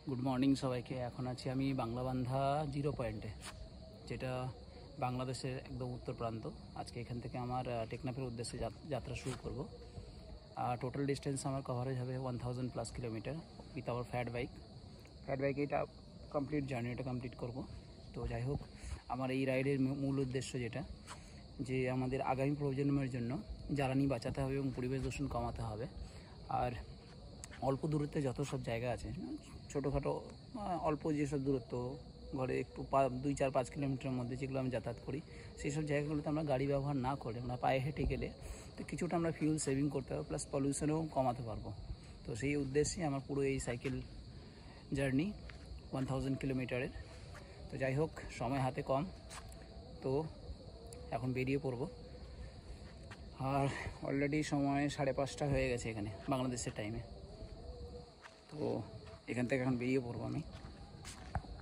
Good morning সবাইকে। এখন আছি আমি বাংলাবান্ধা জিরো পয়েন্টে, যেটা বাংলাদেশের একদম উত্তর প্রান্ত। আজকে এখান থেকে আমার টেকনাফের উদ্দেশ্যে যাত্রা শুরু করব। টোটাল ডিস্টেন্স আমার কভারেজ হবে 1000+ kilometre with our fat bike. এটা কমপ্লিট জার্নিটা কমপ্লিট করব। তো যাই হোক, আমার এই রাইডের মূল উদ্দেশ্য যেটা, যে আমাদের আগামী প্রজন্মের জন্য জ্বালানি বাঁচাতে হবে এবং পরিবেশ দূষণ কমাতে হবে। আর অল্প দূরত্বে যত সব জায়গা আছে, ছোটোখাটো অল্প যেসব দূরত্ব, ঘরে একটু 2-4-5 কিলোমিটারের মধ্যে যেগুলো আমি যাতায়াত করি, সেই সব জায়গাগুলোতে আমরা গাড়ি ব্যবহার না করে আমরা পায়ে হেঁটে গেলে তো কিছুটা আমরা ফিউল সেভিং করতে পারবো, প্লাস পলিউশনও কমাতে পারবো। তো সেই উদ্দেশ্যে আমার পুরো এই সাইকেল জার্নি 1000 কিলোমিটারের। তো যাই হোক, সময় হাতে কম, তো এখন বেরিয়ে পড়বো। আর অলরেডি সময় 5:30 হয়ে গেছে এখানে বাংলাদেশের টাইমে। তো এখান থেকে এখন বেরিয়ে পড়বো আমি।